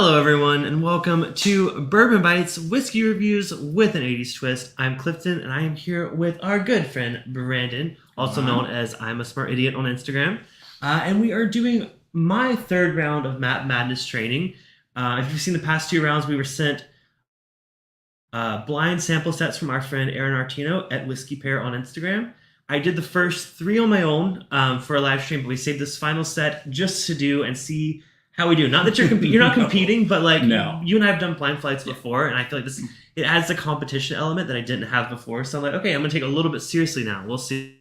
Hello, everyone, and welcome to Bourbon Bites Whiskey Reviews with an 80s twist. I'm Clifton, and I am here with our good friend Brandon, also known as I'm a Smart Idiot on Instagram. And we are doing my third round of Map Madness training. If you've seen the past two rounds, we were sent blind sample sets from our friend Aaron Artino at Whiskey Pair on Instagram. I did the first three on my own for a live stream, but we saved this final set just to do and see how we do. Not that you're not competing, but like you and I have done blind flights before, and I feel like it adds the competition element that I didn't have before. So I'm like, okay, I'm gonna take it a little bit seriously now. We'll see.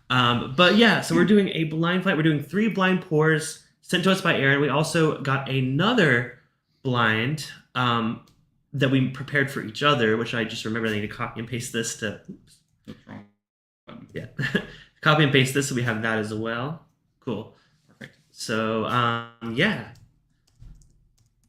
But yeah, so we're doing a blind flight. We're doing 3 blind pours sent to us by Aaron. We also got another blind that we prepared for each other, which I just remembered I need to copy and paste this to. Oops. What's wrong? Yeah, copy and paste this so we have that as well. Cool. So, yeah.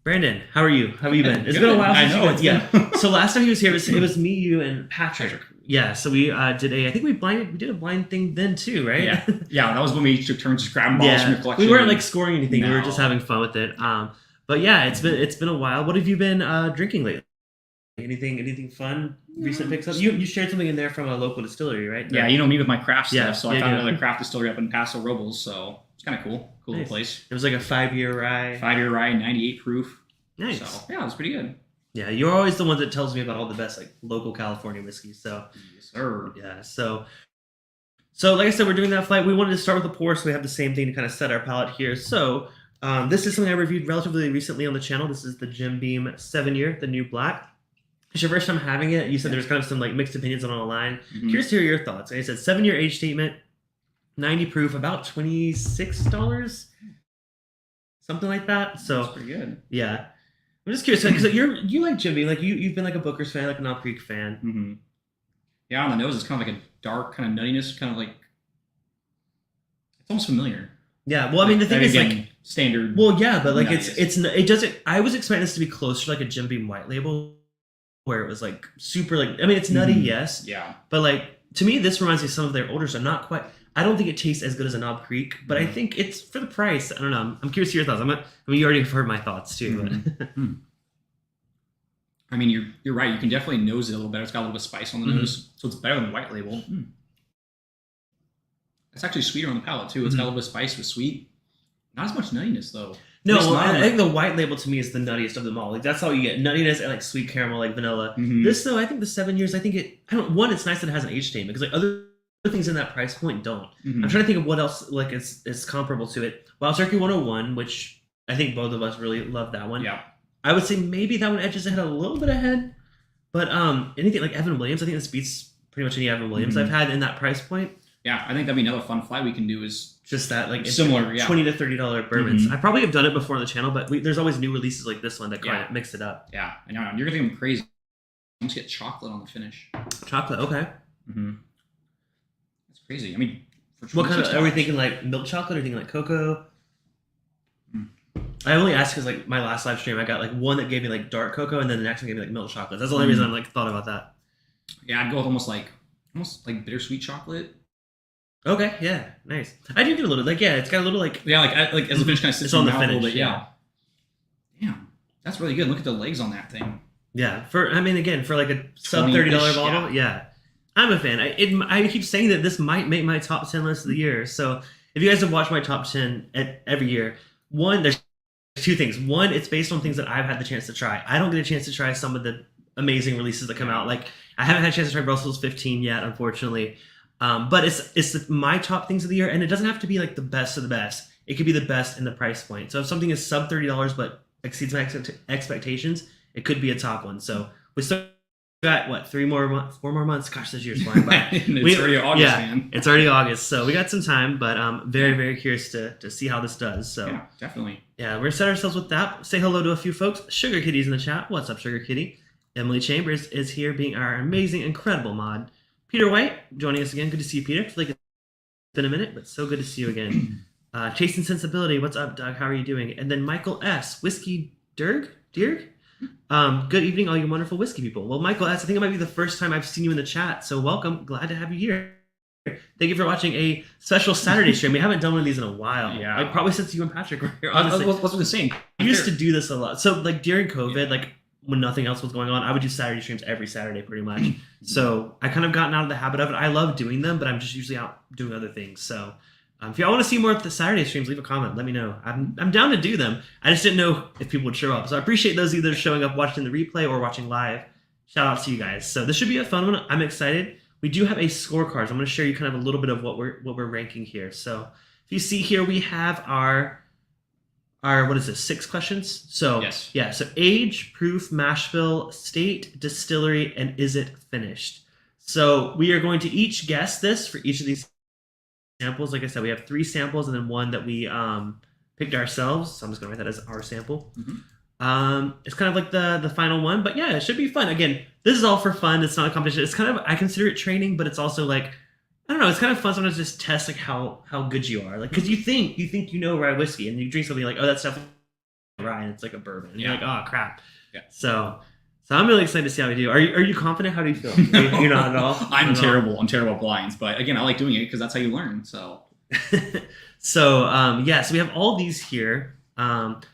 Brandon, how are you? How have you been? It's been a while since you guys. Yeah. So last time he was here, it was me, you, and Patrick. Yeah. So we did we did a blind thing then too, right? Yeah. Yeah. That was when we took turns grabbing bottles from your collection. We weren't like scoring anything. No. We were just having fun with it. But yeah, it's been a while. What have you been drinking lately? Anything fun? Recent picks up? You shared something in there from a local distillery, right? Yeah. You know me with my craft stuff. So I found another craft distillery up in Paso Robles. So it's kind of cool. Cool little place. It was like a 5-year rye. 5-year rye, 98 proof. Nice. So yeah, it was pretty good. Yeah, you're always the one that tells me about all the best like local California whiskeys. So yes, sir. Yeah. So like I said, we're doing that flight. We wanted to start with a pour, so we have the same thing to kind of set our palate here. So this is something I reviewed relatively recently on the channel. This is the Jim Beam 7-year, the new black. It's your first time having it. You said there's kind of some like mixed opinions on online. Curious to hear your thoughts. Like I said 7-year age statement. 90 proof, about $26, something like that. So that's pretty good. Yeah, I'm just curious because you like Jim Beam, like you've been like a Booker's fan, like a Knob Creek fan. Mm-hmm. Yeah, on the nose, it's kind of like a dark kind of nuttiness, kind of like it's almost familiar. Yeah, well, I mean the thing is like standard. Well, yeah, but like it doesn't. I was expecting this to be closer to like a Jim Beam white label, where it was like super like. I mean, it's nutty, yes. Yeah. But like to me, this reminds me of some of their older stuff. Not quite. I don't think it tastes as good as a Knob Creek, but I think it's for the price. I don't know. I'm curious to your thoughts. You already heard my thoughts too. But. I mean, you're right. You can definitely nose it a little better. It's got a little bit of spice on the nose, so it's better than the white label. It's actually sweeter on the palate too. It's got a little bit of spice with sweet. Not as much nuttiness though. No, I think the white label to me is the nuttiest of them all. Like that's all you get: nuttiness and like sweet caramel, like vanilla. This though, I think the 7 years. I think it's nice that it has an age statement because like other things in that price point don't. I'm trying to think of what else like is comparable to it. Wild Turkey 101, which I think both of us really love that one. Yeah. I would say maybe that one edges ahead a little bit ahead, but anything like Evan Williams, I think this beats pretty much any Evan Williams I've had in that price point. Yeah, I think that'd be another fun fly we can do is just that like similar, $20 to $30 bourbons. I probably have done it before on the channel, but there's always new releases like this one that kind of mix it up. Yeah, I know. You're gonna think I'm crazy. Let's get chocolate on the finish. Chocolate, okay. That's crazy. I mean, what kind of are we thinking? Like milk chocolate or thinking like cocoa? I only asked because like my last live stream, I got like one that gave me like dark cocoa, and then the next one gave me like milk chocolate. That's the only reason I'm like thought about that. Yeah, I'd go with almost like bittersweet chocolate. Okay, yeah, nice. I do get a little like it's got a little like like as the finish kind of sits on the finish a little bit. Yeah. That's really good. Look at the legs on that thing. Yeah, for like a sub $30 bottle, yeah. I'm a fan. I keep saying that this might make my top 10 list of the year. So if you guys have watched my top 10 every year, there's 2 things. One, it's based on things that I've had the chance to try. I don't get a chance to try some of the amazing releases that come out. Like I haven't had a chance to try Brussels 15 yet, unfortunately. But it's my top things of the year, and it doesn't have to be like the best of the best. It could be the best in the price point. So if something is sub $30 but exceeds my expectations, it could be a top one. So we still got 4 more months. Gosh, this year's flying by. It's already August, man. It's already August, so we got some time. But I'm very, very curious to see how this does. So yeah, definitely. Yeah, we're gonna set ourselves with that. Say hello to a few folks. Sugar Kitty's in the chat. What's up, Sugar Kitty? Emily Chambers is here, being our amazing, incredible mod. Peter White joining us again. Good to see you, Peter. I feel like it's been a minute, but so good to see you again. Chasing Sensibility. What's up, Doug? How are you doing? And then Michael S. Whiskey Dirg. Good evening, all you wonderful whiskey people. Well, Michael S., I think it might be the first time I've seen you in the chat, so welcome. Glad to have you here. Thank you for watching a special Saturday stream. We haven't done one of these in a while. Yeah. Like probably since you and Patrick were here. Honestly, Honestly, what's the saying? I used to do this a lot. So like during COVID, Yeah. like when nothing else was going on, I would do Saturday streams every Saturday pretty much. So I kind of gotten out of the habit of it. I love doing them, but I'm just usually out doing other things. So if y'all want to see more of the Saturday streams, leave a comment. Let me know. I'm down to do them. I just didn't know if people would show up. So I appreciate those either showing up, watching the replay, or watching live. Shout out to you guys. So this should be a fun one. I'm excited. We do have a scorecard. I'm going to show you kind of a little bit of what we're ranking here. So if you see here, we have our what is this? 6 questions. So Yes. yeah. So age, proof, mash bill, state, distillery, and is it finished? So we are going to each guess this for each of these samples. Like I said, we have 3 samples and then one that we picked ourselves. So I'm just going to write that as our sample. It's kind of like the final one, but yeah, it should be fun. Again, this is all for fun. It's not a competition. It's kind of, I consider it training, but it's also like, I don't know, it's kind of fun sometimes to just test like how good you are. Like, cause you think you know rye whiskey and you drink something like, oh, that's definitely rye and it's like a bourbon. And you're like, oh crap. Yeah. So I'm really excited to see how we do. Are you confident? How do you feel? You're not at all? I'm terrible. I'm terrible at blinds, but again, I like doing it because that's how you learn. So So we have all these here.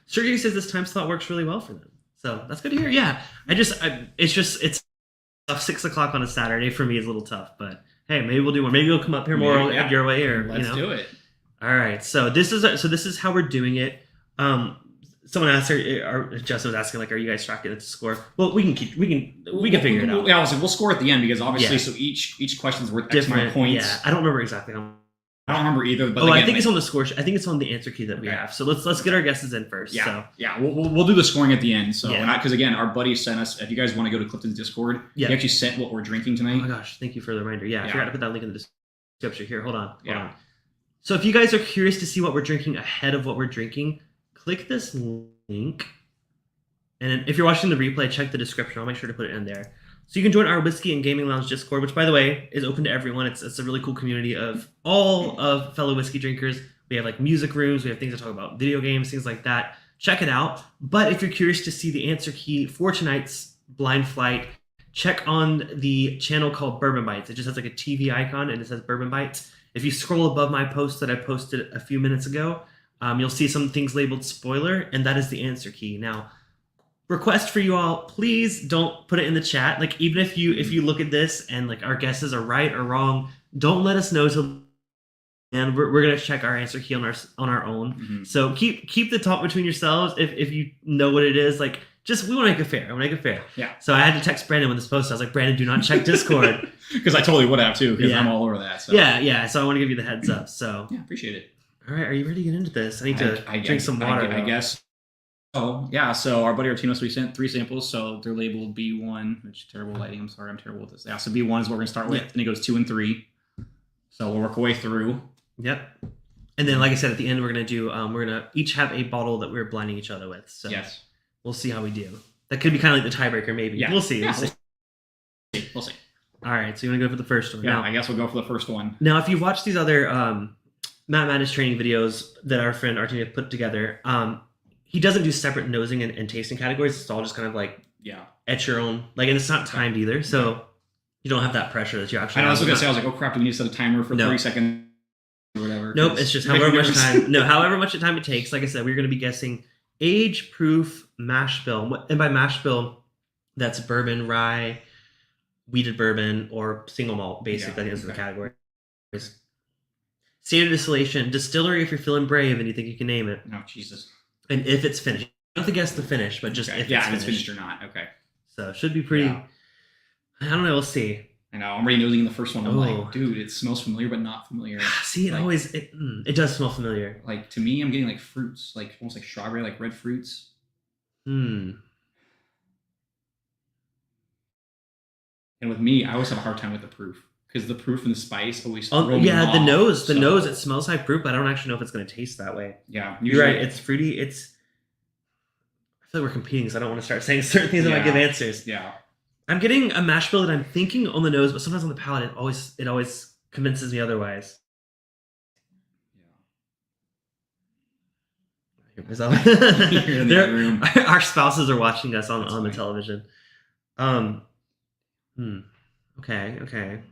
Sergey says this time slot works really well for them. So that's good to hear. Yeah. It's 6 o'clock on a Saturday for me is a little tough, but hey, maybe we'll do one. Maybe we'll come up here more your way or let's do it. All right. So this is how we're doing it. Someone asked or Justin was asking, like, are you guys tracking the score? Well, we can figure it out. Yeah, we'll score at the end because obviously, Yeah. so each question's worth X Different amount of points. Yeah, I don't remember exactly how. I don't remember either. But I think it's on the score. I think it's on the answer key that we Okay. have. So let's get our guesses in first. Yeah, So. yeah. We'll do the scoring at the end. So Yeah. because again, our buddy sent us. If you guys want to go to Clifton's Discord, Yeah. he actually sent what we're drinking Oh tonight. my gosh! Thank you for the reminder. Yeah, I Yeah. forgot to put that link in the description. Here, hold on. Yeah. So if you guys are curious to see what we're drinking ahead of what we're drinking, click this link. And if you're watching the replay, check the description. I'll make sure to put it in there. So you can join our Whiskey and Gaming Lounge Discord, which, by the way, is open to everyone. It's a really cool community of all of fellow whiskey drinkers. We have like music rooms. We have things to talk about, video games, things like that. Check it out. But if you're curious to see the answer key for tonight's blind flight, check on the channel called Bourbon Bites. It just has like a TV icon and it says Bourbon Bites. If you scroll above my post that I posted a few minutes ago, you'll see some things labeled spoiler, and that is the answer key. Now, request for you all, please don't put it in the chat. Like, even if you look at this and like our guesses are right or wrong, don't let us know till, and we're gonna check our answer key on our own. Mm-hmm. So keep the talk between yourselves. If you know what it is, like, just, we want to make it fair. I want to make it fair. Yeah. So I had to text Brandon when this posted. I was like, Brandon, do not check Discord. Because I totally would have too. Because Yeah. I'm all over that. So. Yeah. So I want to give you the heads up. So Yeah, appreciate it. all right, are you ready to get into this? I need to drink some water. I guess. Oh yeah. So our buddy Artinos, we sent 3 samples. So they're labeled B1, which terrible lighting. I'm sorry, I'm terrible with this. Yeah. So B1 is what we're gonna start with, and it goes 2 and 3. So we'll work our way through. Yep. And then, like I said, at the end, we're gonna each have a bottle that we're blinding each other with. So Yes. we'll see how we do. That could be kind of like the tiebreaker, maybe. Yeah. We'll see. Yeah, We'll see. We'll see. All right. So you want to go for the first one? Yeah. Now, I guess we'll go for the first one. now, if you've watched these other Matt Madness training videos that our friend Artina put together, he doesn't do separate nosing and tasting categories. It's all just kind of like at your own, like, and it's not timed either, so you don't have that pressure that you actually. I was gonna say, I was like, oh crap, do we need to set a timer for 30 seconds or whatever? Nope, it's just however much time. No, however much time it takes. Like I said, we're going to be guessing age, proof, mash bill, and by mash bill, that's bourbon, rye, wheated bourbon, or single malt. Basically, I think those are the categories. State of distillation, distillery if you're feeling brave and you think you can name it, Oh Jesus. and if it's finished. You don't have to guess the finish, but just Okay. if if it's it's finished. finished or not. Okay. So it should be pretty. Yeah. I don't know. We'll see. I know. I'm already nosing in the first one. I'm Oh. like, dude, it smells familiar, but not familiar. See, it does smell familiar. Like to me, I'm getting like fruits, like almost like strawberry, like red fruits. Hmm. And with me, I always have a hard time with the proof because the proof and the spice always. Oh, throw me yeah, off. the nose. So, It smells high proof, but I don't actually know if it's going to taste that way. Yeah, You're right. It's fruity. I feel like we're competing, so I don't want to start saying certain things when I give answers. Yeah. I'm getting a mash bill that I'm thinking on the nose, but sometimes on the palate, it always convinces me otherwise. You're in the other room. Our spouses are watching us on the television. Okay.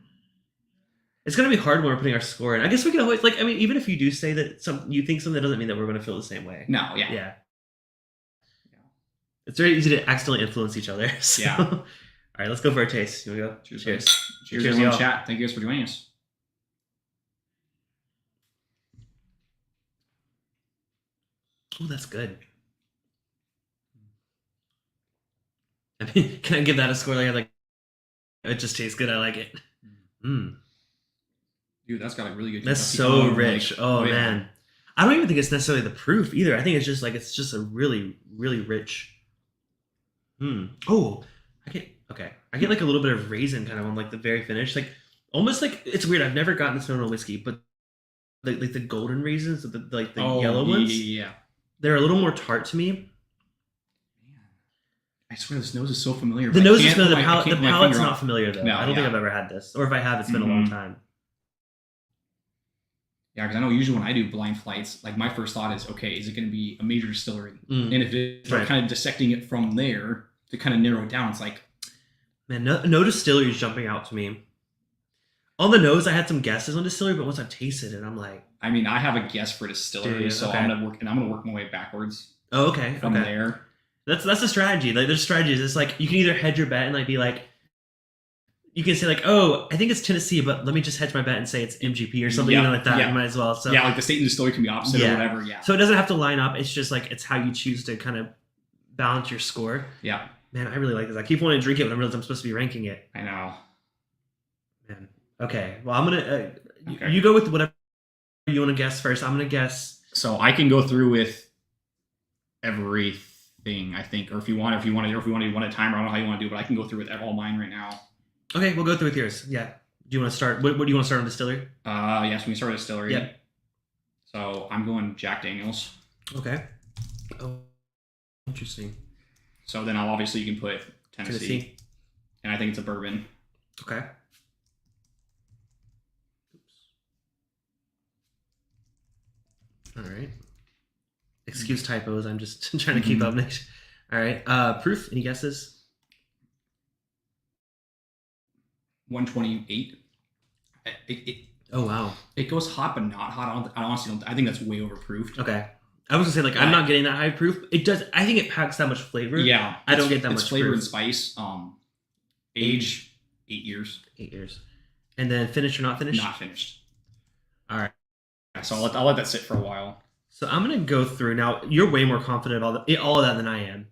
It's gonna be hard when we're putting our score in. I guess we can always like. I mean, even if you do say that you think something, that doesn't mean that we're gonna feel the same way. No, yeah. Yeah. It's very easy to accidentally influence each other. So. Yeah. All right, let's go for a taste. You wanna go? Cheers. Cheers. Cheers, everyone in chat. Thank you guys for joining us. Oh, that's good. I mean, can I give that a score? Like it just tastes good. I like it. Mm. Dude, that's got a really good. That's so rich. Oh man, I don't even think it's necessarily the proof either. I think it's just a really, really rich. Oh, I get like a little bit of raisin kind of on like the very finish, like almost like it's weird. I've never gotten this in a whiskey, but like the golden raisins, the yellow ones. Yeah. They're a little more tart to me. I swear this nose is so familiar. The nose is familiar. The palate's not familiar though. No, I don't think I've ever had this, or if I have, it's been a long time. Yeah, because I know usually when I do blind flights, like my first thought is, okay, is it going to be a major distillery? And if it's kind of dissecting it from there to kind of narrow it down, it's like, man, no distillery is jumping out to me. On the nose, I had some guesses on distillery, but once I've tasted it, I'm like, I mean, I have a guess for distillery, so okay. I'm gonna work my way backwards. Oh, okay, from there. That's a strategy. Like there's strategies. It's like you can either hedge your bet and like be like, you can say like, oh, I think it's Tennessee, but let me just hedge my bet and say it's MGP or something like that. You might as well. So yeah, like the state and distillery can be opposite or whatever. Yeah. So it doesn't have to line up. It's just like it's how you choose to kind of balance your score. Yeah. Man, I really like this. I keep wanting to drink it, but I realize I'm supposed to be ranking it. I know. Man. Okay. Well, I'm gonna. You go with whatever you want to guess first. I'm gonna guess. So I can go through with everything, I think, or if you want to do one at a time, I don't know how you want to do, but I can go through with all mine right now. Okay, we'll go through with yours. Yeah. Do you want to start? What do you want to start on distillery? Yes, we can start with distillery. Yep. So I'm going Jack Daniels. Okay. Oh, interesting. So then obviously you can put Tennessee. And I think it's a bourbon. Okay. All right. Excuse typos. I'm just trying to keep up. All right. Proof. Any guesses? 128. Oh wow. It goes hot, but not hot. I honestly don't. I think that's way overproofed. Okay. I was gonna say I'm not getting that high proof. It does. I think it packs that much flavor. Yeah. I don't get that much flavor proof. and spice. Age 8 years. 8 years. And then finished or not finished? Not finished. All right. So I'll let that sit for a while. So I'm gonna go through now. You're way more confident about all of that than I am.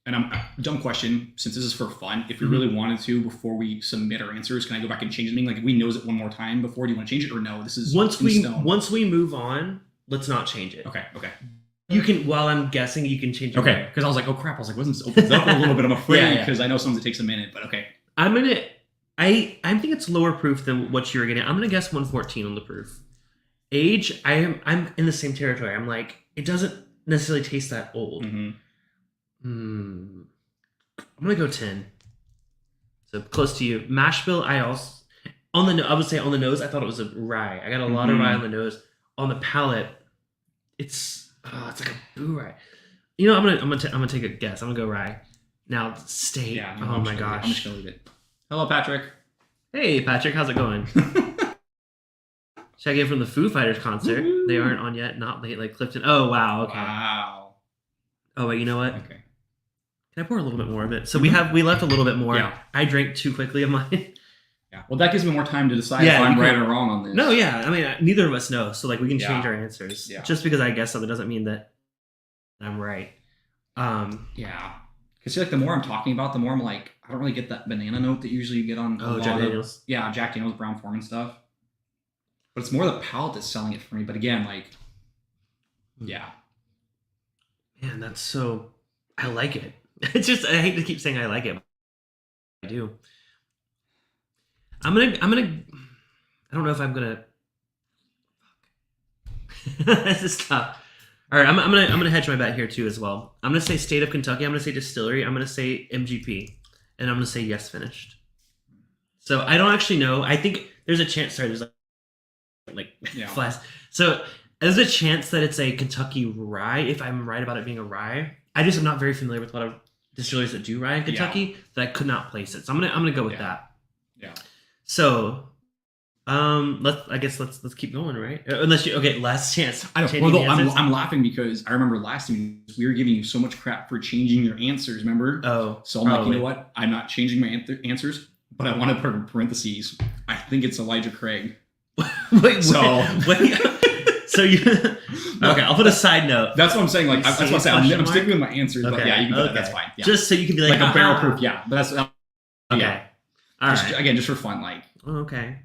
And dumb question, since this is for fun, if we really wanted to, before we submit our answers, can I go back and change anything? Like if we knows it one more time before, do you want to change it or no? This is once we move on, let's not change it. Okay. You can, while I'm guessing, you can change it. Okay, because I was like, oh crap, wasn't this opens up a little bit? I'm afraid because I know sometimes it takes a minute, but okay. I think it's lower proof than what you were getting. I'm gonna guess 114 on the proof. Age, I'm in the same territory. I'm like, it doesn't necessarily taste that old. I'm gonna go 10. So close to you. Mash bill, I would say on the nose, I thought it was a rye. I got a lot of rye on the nose. On the palate, it's like a boo rye. You know, I'm gonna take a guess. I'm gonna go rye. Now state. Yeah, oh my gosh. I'm just gonna leave it. Hello, Patrick. Hey, Patrick. How's it going? Check in from the Foo Fighters concert. Woo-hoo. They aren't on yet. Not late like Clifton. Oh wow. Okay. Wow. Oh wait. You know what? Okay. Can I pour a little bit more of it? So we left a little bit more. Yeah. I drank too quickly of mine. Yeah. Well, that gives me more time to decide if I'm right or wrong on this. No, yeah. I mean, neither of us know, so like we can change our answers. Yeah. Just because I guess something doesn't mean that I'm right. Yeah. Because like the more I'm talking about, the more I'm like, I don't really get that banana note that usually you get on. Jack Daniels. Yeah, Jack Daniels, Brown Foreman stuff. But it's more the palate that's selling it for me. But again, like, yeah. Man, that's so. I like it. It's just I hate to keep saying I like it. I do. I'm gonna. I don't know if I'm gonna. This is tough. All right, I'm gonna hedge my bet here too as well. I'm gonna say state of Kentucky. I'm gonna say distillery. I'm gonna say MGP, and I'm gonna say yes finished. So I don't actually know. I think there's a chance. Sorry, there's like flash. So there's a chance that it's a Kentucky rye. If I'm right about it being a rye, I just am not very familiar with a lot of distilleries that do rye in Kentucky that I could not place it. So I'm gonna go with that. Yeah. So, let's keep going, right? Unless you last chance. I don't. Although I'm laughing because I remember last time we were giving you so much crap for changing your answers. Remember? Oh, so I'm like, you know what? I'm not changing my answers, but I want to put in parentheses. I think it's Elijah Craig. wait. So you okay? I'll put a side note. That's what I'm saying. Like that's what I'm saying. I'm sticking with my answers, but yeah, you can put that. That's fine. Yeah. Just so you can be like a barrel proof. Yeah, but that's okay. Yeah. All right. Again, just for fun, like. Okay.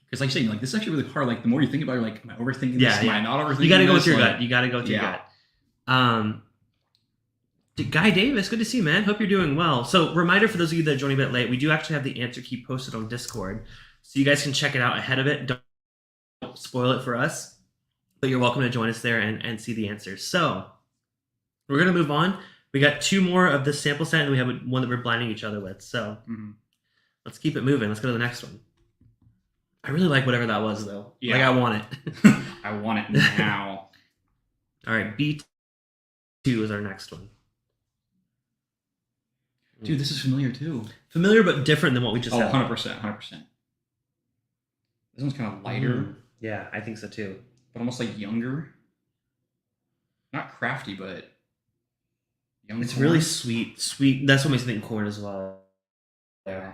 Because like you're saying, like this is actually really hard. Like the more you think about it, you're like, am I overthinking this? Am I not overthinking this? You gotta go with your gut. You gotta go with your gut. Guy Davis, good to see you, man. Hope you're doing well. So reminder for those of you that are joining a bit late, we do actually have the answer key posted on Discord. So you guys can check it out ahead of it. Don't spoil it for us. But you're welcome to join us there and see the answers. So we're gonna move on. We got 2 more of this sample set, and we have one that we're blinding each other with. So let's keep it moving. Let's go to the next one. I really like whatever that was, though. Yeah. Like, I want it. I want it now. All right, B2 is our next one. Dude, this is familiar, too. Familiar, but different than what we just had. 100%, 100%. This one's kind of lighter. Yeah, I think so, too. But almost, like, younger. Not crafty, but young It's corn. really sweet. Sweet. That's what makes me think corn as well. Yeah.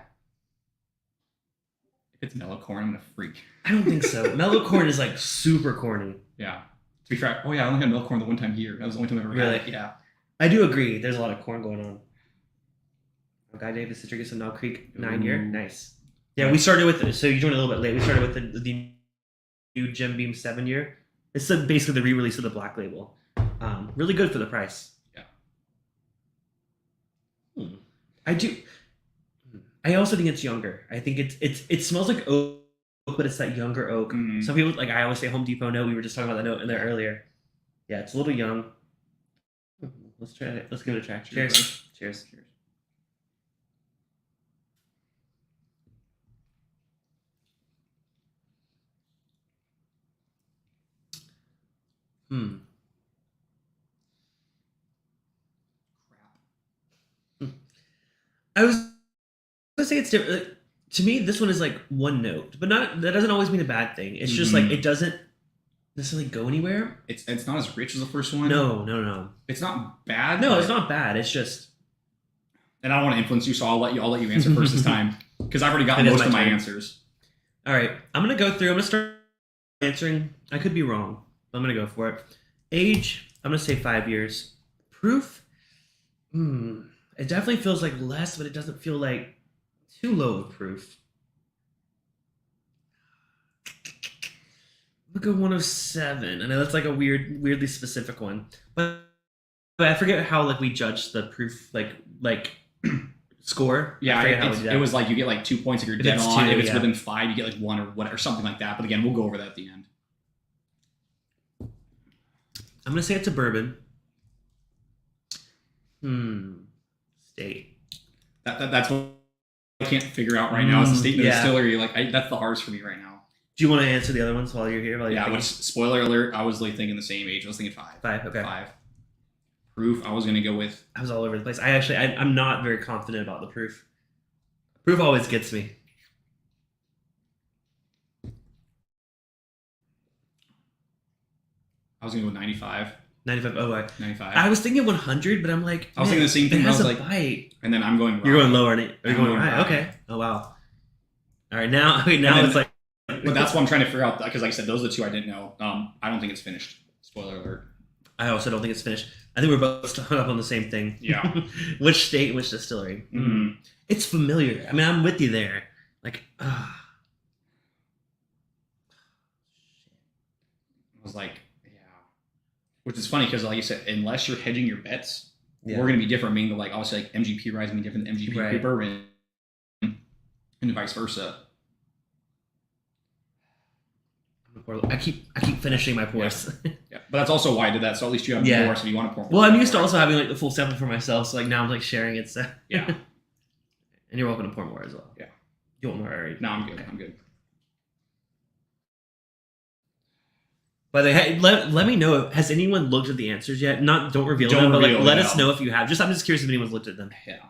If it's mellow corn, I'm gonna freak. I don't think so. Mellow corn is like super corny. Yeah. To be fair, I only had mellow corn the one time here. That was the only time I ever had it. Yeah. I do agree. There's a lot of corn going on. Oh, Guy davis is drinking some Knob Creek 9-year. Nice. Yeah, we started with, so you joined a little bit late. We started with the new Jim Beam 7-year. It's basically the re-release of the Black Label. Really good for the price. Yeah. I also think it's younger. I think it smells like oak, but it's that younger oak. Mm-hmm. Some people, like I always say Home Depot note. We were just talking about that note in there earlier. Yeah, it's a little young. Let's try it. Let's give it a try. Cheers. Cheers. Cheers. I was gonna say it's different. To me, this one is like one note, but that doesn't always mean a bad thing. It's just like it doesn't necessarily go anywhere. It's not as rich as the first one. No. It's not bad. No, it's not bad. It's just. And I don't want to influence you, so I'll let you answer first this time because I've already gotten most of my answers. All right, I'm gonna go through. I'm gonna start answering. I could be wrong, but I'm gonna go for it. Age, I'm gonna say 5 years. Proof, it definitely feels like less, but it doesn't feel like too low of proof. Look at 107. I know that's like a weirdly specific one, but I forget how like we judge the proof like score. Yeah, it was like you get like 2 points if you're dead on. If it's within 5, you get like 1 or whatever, something like that. But again, we'll go over that at the end. I'm gonna say it's a bourbon. State. That's what I can't figure out right now. It's the state of the distillery. Like that's the hardest for me right now. Do you want to answer the other ones while you're here? Spoiler alert. I was like thinking the same age. I was thinking 5. 5. Okay. 5. Proof. I was gonna go with. I was all over the place. I'm not very confident about the proof. Proof always gets me. I was gonna go with 95. 95. Oh, 95. I was thinking 100, but I'm like, I was thinking the same thing. It has a bite. And then I'm going. Rye. You're going lower, aren't you? You're going rye. Okay. Oh wow. All right, now it's like. But that's what I'm trying to figure out because, like I said, those are the 2 I didn't know. I don't think it's finished. Spoiler alert. I also don't think it's finished. I think we're both hung up on the same thing. Yeah. Which state, which distillery? Mm-hmm. It's familiar. I mean, I'm with you there. Like, I was like, yeah. Which is funny because, like you said, unless you're hedging your bets, we're going to be different. Meaning, like obviously, like MGP rye is going to be different than MGP bourbon, and vice versa. I keep finishing my pours. Yeah, but that's also why I did that. So at least you have more. So you want to pour more. Well, I'm used to also having like the full sample for myself. So like now I'm like sharing it. So yeah. And you're welcome to pour more as well. Yeah. You want more already? No, I'm good. Okay. I'm good. By the way, hey, let me know. Has anyone looked at the answers yet? Don't reveal them, but like let us know if you have. I'm just curious if anyone's looked at them. Yeah.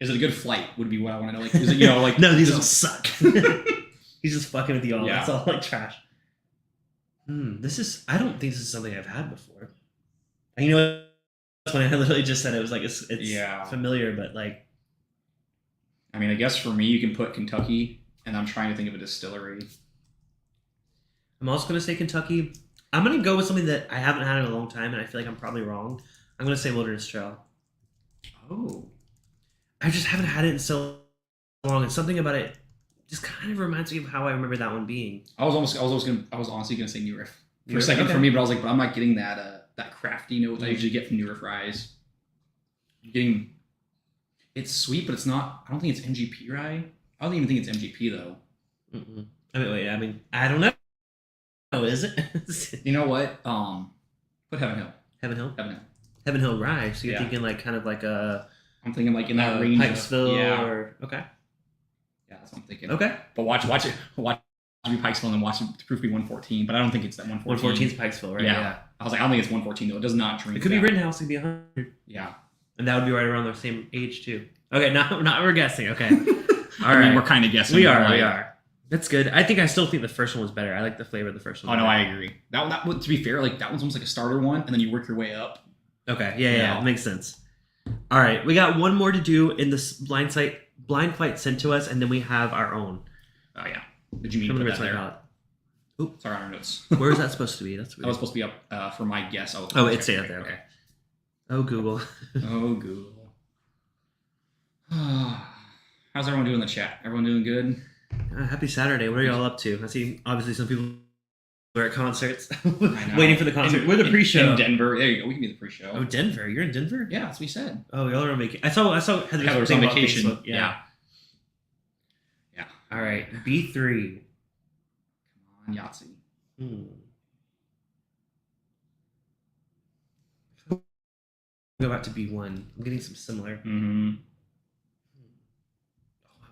Is it a good flight? Would be what I want to know. Like, is it, you know, like no, these all suck. He's just fucking with y'all. Yeah. That's all like trash. This is. I don't think this is something I've had before. And you know, what's funny? I literally just said it was like it's familiar, but like. I mean, I guess for me, you can put Kentucky, and I'm trying to think of a distillery. I'm also gonna say Kentucky. I'm gonna go with something that I haven't had in a long time, and I feel like I'm probably wrong. I'm gonna say Wilderness Trail. Oh. I just haven't had it in so long, and something about it just kind of reminds me of how I remember that one being. I was honestly gonna say New Riff for a second for me, but I was like, but I'm not getting that crafty note I usually get from New Riff Rye. It's sweet, but it's not. I don't think it's MGP rye. I don't even think it's MGP though. Mm-mm. I don't know. Oh, is it? You know what? Put Heaven Hill. Heaven Hill rye. So you're thinking like kind of like a. I'm thinking like in that range. Pikesville or okay. Yeah, that's what I'm thinking. Okay. But watch it be Pikesville and watch it to proof be 114. But I don't think it's that 114. 114 is Pikesville, right? Yeah. I was like, I don't think it's 114 though. It does not drink. It could be Rittenhouse. It could be 100. Yeah. And that would be right around the same age too. Okay, now we're guessing. Okay. All right. right. We're kind of guessing. We are. That's good. I still think the first one was better. I like the flavor of the first one. Oh, no, I agree. That to be fair, like that one's almost like a starter one, and then you work your way up. Okay. Yeah. Makes sense. All right. We got one more to do in this blind flight sent to us, and then we have our own. Oh, yeah. Did you mean to put that there? Oops. Sorry on our notes. Where is that supposed to be? That's weird. That was supposed to be up for my guess. It's stayed up there. Okay. Oh, Google. Oh, Google. How's everyone doing in the chat? Everyone doing good? Happy Saturday. What are y'all up to? I see obviously some people are at concerts. Waiting for the concert. We're the pre-show. In Denver. There you go. We can be the pre-show. Oh, Denver. You're in Denver? Yeah, that's what we said. Oh, y'all are on vacation. I saw Heather was on vacation. Yeah. All right. B3. Come on, Yahtzee. Go back to B1. I'm getting some similar. Mm-hmm.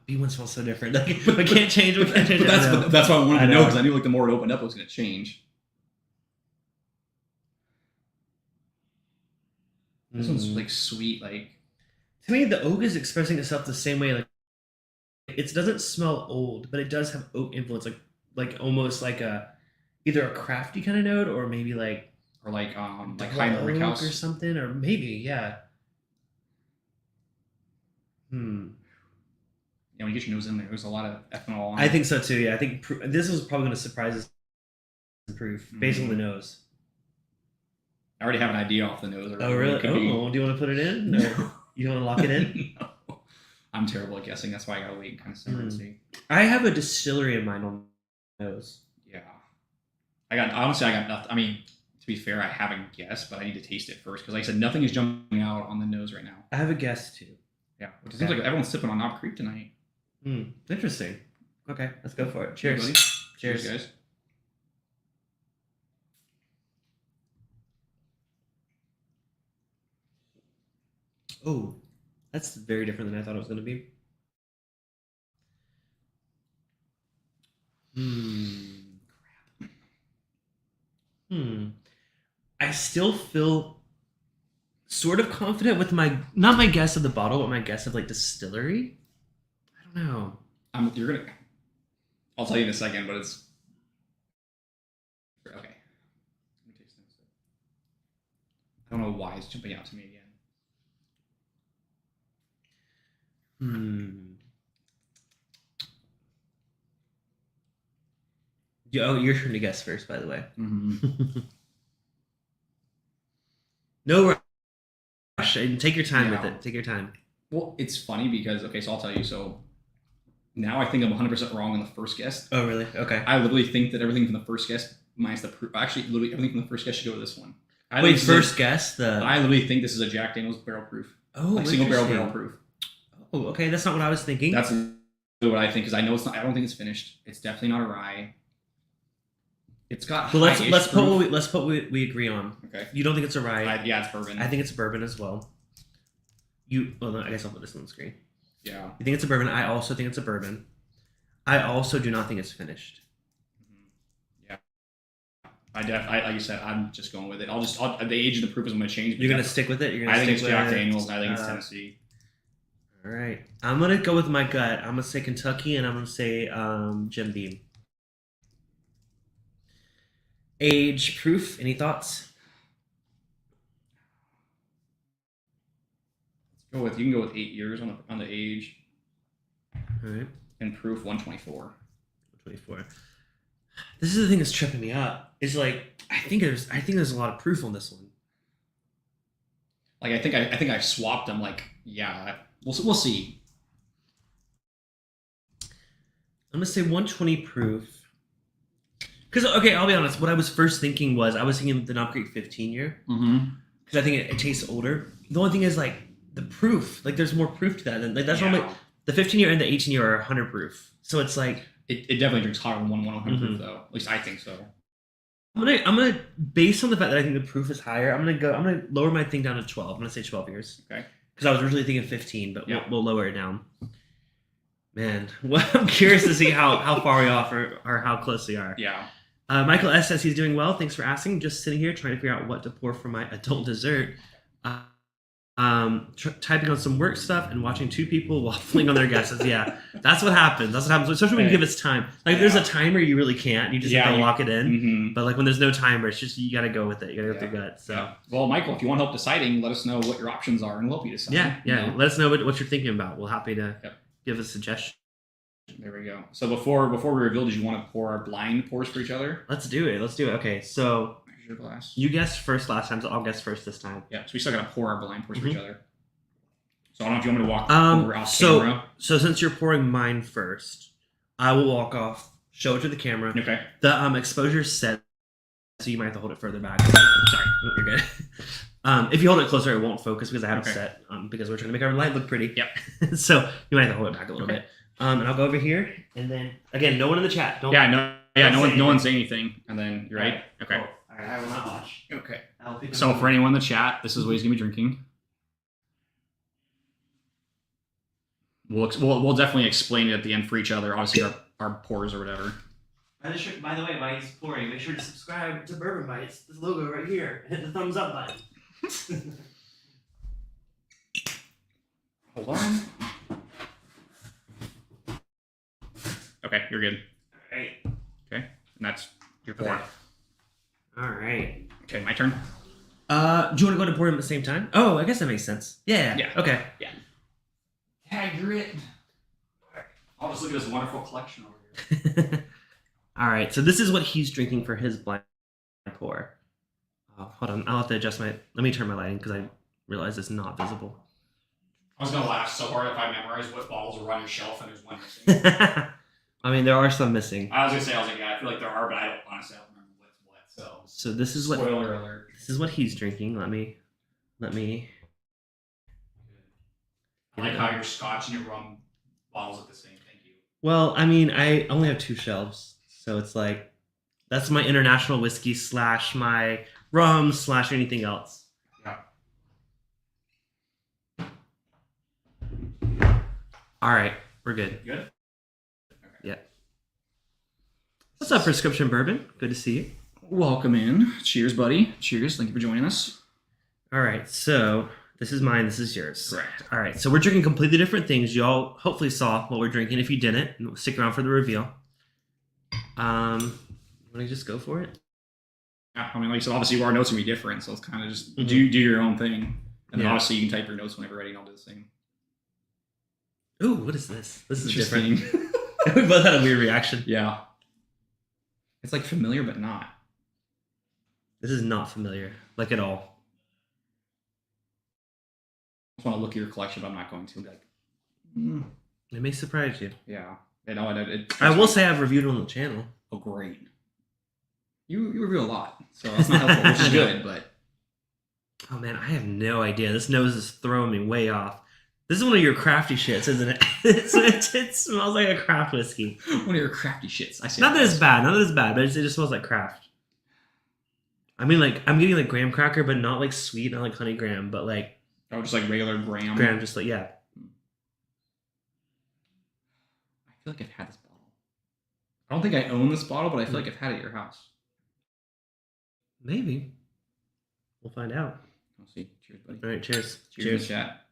B1 smells so different. I can't change. That's why I wanted to know, because I knew like the more it opened up, it was going to change. This one's like sweet. Like to me, the oak is expressing itself the same way. Like it doesn't smell old, but it does have oak influence. Like almost like either a crafty kind of note, or maybe like high brick house or something, or maybe Yeah, when you get your nose in there's a lot of ethanol on I think so too. Yeah, I think this is probably going to surprise us in proof based on the nose. I already have an idea off the nose. Oh, really? Do you want to put it in? No. You want to lock it in? No. I'm terrible at guessing. That's why I got to wait and kind of simmer and see. I have a distillery in mind on nose. Yeah. I got nothing. I mean, to be fair, I have a guess, but I need to taste it first. Because like I said, nothing is jumping out on the nose right now. I have a guess too. Yeah. It seems like everyone's sipping on Knob Creek tonight. Interesting. Okay, let's go for it. Cheers. Hey, Cheers, guys. Oh, that's very different than I thought it was going to be. I still feel sort of confident with not my guess of the bottle, but my guess of like distillery. I don't know. I'll tell you in a second, but it's okay. Let me taste this. I don't know why it's jumping out to me again. Oh, you're trying to guess first, by the way. Mm-hmm. No rush. And take your time with it. Take your time. Well, it's funny because, so I'll tell you. So now I think I'm 100% wrong on the first guess. Oh, really? Okay. I literally think that everything from the first guess minus the proof. Actually, literally everything from the first guess should go to this one. Wait, first guess? I literally think this is a Jack Daniel's barrel proof. Oh, like single barrel proof. Oh, okay. That's not what I was thinking. That's what I think, because I know it's not. I don't think it's finished. It's definitely not a rye. It's got. Well, let's put what we agree on. Okay. You don't think it's a rye? Yeah, it's bourbon. I think it's a bourbon as well. Well, I guess I'll put this on the screen. Yeah. You think it's a bourbon? I also think it's a bourbon. I also do not think it's finished. Yeah. Like you said, I'm just going with it. The age of the proof is going to change. You're going to stick with it. I think it's Jack Daniel's. I think it's Tennessee. All All right. I'm going to go with my gut. I'm going to say Kentucky, and I'm going to say Jim Beam. Age, proof, any thoughts? You can go with 8 years on the age. All right. And proof 124. 124. This is the thing that's tripping me up. It's like I think there's a lot of proof on this one. Like I think I swapped them. Like we'll see. I'm gonna say 120 proof. Because okay, I'll be honest. What I was first thinking was I was thinking the Knob Creek 15 year. Because I think it tastes older. The only thing is like the proof. Like there's more proof to that. And like that's normally the 15 year and the 18 year are 100 proof. So it's like it definitely drinks hotter than 100 proof though. At least I think so. I'm gonna based on the fact that I think the proof is higher. I'm gonna lower my thing down to 12. I'm gonna say 12 years. Okay. Because I was originally thinking 15, but we'll lower it down. Man, well, I'm curious to see how far we off or how close we are. Yeah. Michael S says he's doing well. Thanks for asking. Just sitting here trying to figure out what to pour for my adult dessert. Typing on some work stuff and watching two people waffling on their guesses. Yeah, that's what happens. Especially when you give us time. Like if there's a timer, you really can't. You just have to lock it in. Mm-hmm. But like when there's no timer, it's just you got to go with it. You got to go with your gut. So. Yeah. Well, Michael, if you want help deciding, let us know what your options are and we'll help you decide. Yeah. You know? Let us know what you're thinking about. We're happy to give a suggestion. There we go. So before we reveal, did you want to pour our blind pours for each other? Let's do it. Okay, so here's your glass. You guessed first last time, so I'll guess first this time. Yeah, so we still got to pour our blind pours for each other. So I don't know if you want me to walk over off camera. So since you're pouring mine first, I will walk off, show it to the camera. Okay. The exposure's set, so you might have to hold it further back. Sorry, you're good. If you hold it closer, it won't focus because I have it set because we're trying to make our light look pretty. Yep. So you might have to hold it back a little bit. And I'll go over here, and then again, no one in the chat. No one say anything. And then you're right. Okay. Cool. All right, I will not watch. Okay. So for anyone in the chat, this is what he's gonna be drinking. We'll definitely explain it at the end for each other. Obviously, our pours or whatever. By the way, while he's pouring, make sure to subscribe to Bourbon Bites. This logo right here. Hit the thumbs up button. Hold on. Okay, you're good. All right. Okay, and that's your pour. Okay. All right. Okay, my turn. Do you want to go to pour them at the same time? Oh, I guess that makes sense. Yeah. Okay. Yeah. Tag it. I'll just look at this wonderful collection over here. All right, so this is what he's drinking for his blind pour. Oh, hold on, I'll have to adjust my. Let me turn my lighting because I realize it's not visible. I was gonna laugh so hard if I memorized what bottles are on your shelf and there's one missing. I mean, there are some missing. I was like, yeah, I feel like there are, but I don't honestly remember what's what. So this is what. Spoiler alert. This is what he's drinking. Let me. I like how your scotch and your rum bottles look the same. Thank you. Well, I mean, I only have 2 shelves, so it's like that's my international whiskey / my rum / anything else. Yeah. All right, we're good. Good. Okay. Yeah. What's up, Prescription Bourbon? Good to see you. Welcome in. Cheers, buddy. Cheers. Thank you for joining us. All right, so this is mine. This is yours. Correct. All right, so we're drinking completely different things. Y'all hopefully saw what we're drinking. If you didn't, stick around for the reveal. Want to just go for it? Yeah, I mean, like, so obviously our notes are gonna be different, so it's kind of just do your own thing, and then obviously you can type your notes whenever ready, and I'll do the same. Ooh, what is this? This is Interesting. different. We both had a weird reaction. Yeah. It's like familiar, but not. This is not familiar, like at all. I just want to look at your collection, but I'm not going to. Like, It may surprise you. yeah. You know, I will say I've reviewed it on the channel. Oh, great. You review a lot, so that's not helpful, which is good, but... Oh, man, I have no idea. This nose is throwing me way off. This is one of your crafty shits, isn't it? It smells like a craft whiskey. One of your crafty shits. I see. Not that it's bad, but it just smells like craft. I mean, like, I'm getting like graham cracker, but not like sweet, not like honey graham, but like... Oh, just like regular graham? Graham, just like, yeah. I feel like I've had this bottle. I don't think I own this bottle, but I feel like I've had it at your house. Maybe. We'll find out. We'll see. Cheers, buddy. All right, cheers. Cheers. Chat.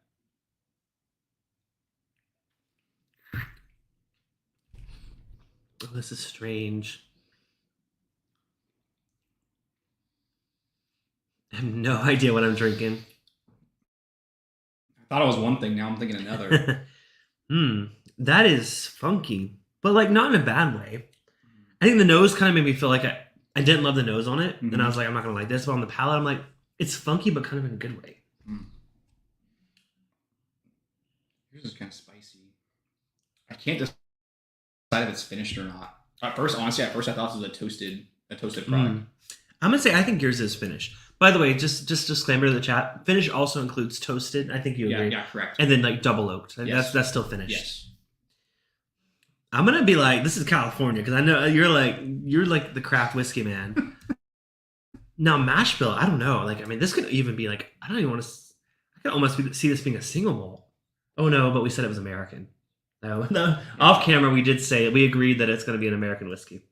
Oh, this is strange. I have no idea what I'm drinking. I thought it was one thing. Now I'm thinking another. That is funky, but like not in a bad way. I think the nose kind of made me feel like I didn't love the nose on it, and I was like, I'm not gonna like this. But on the palate, I'm like, it's funky, but kind of in a good way. Yours is kind of spicy. I can't decide if it's finished or not. Honestly, at first I thought it was a toasted product. I'm gonna say I think yours is finished. By the way, just disclaimer to the chat: finish also includes toasted. I think you agree. Yeah, correct. And then like double oaked. Yes. That's still finished. Yes. I'm gonna be like, this is California because I know you're like the craft whiskey man. Now mash bill, I don't know. Like, I mean, this could even be like, I don't even want to. I could almost see this being a single malt. Oh no, but we said it was American. No, off camera we agreed that it's gonna be an American whiskey.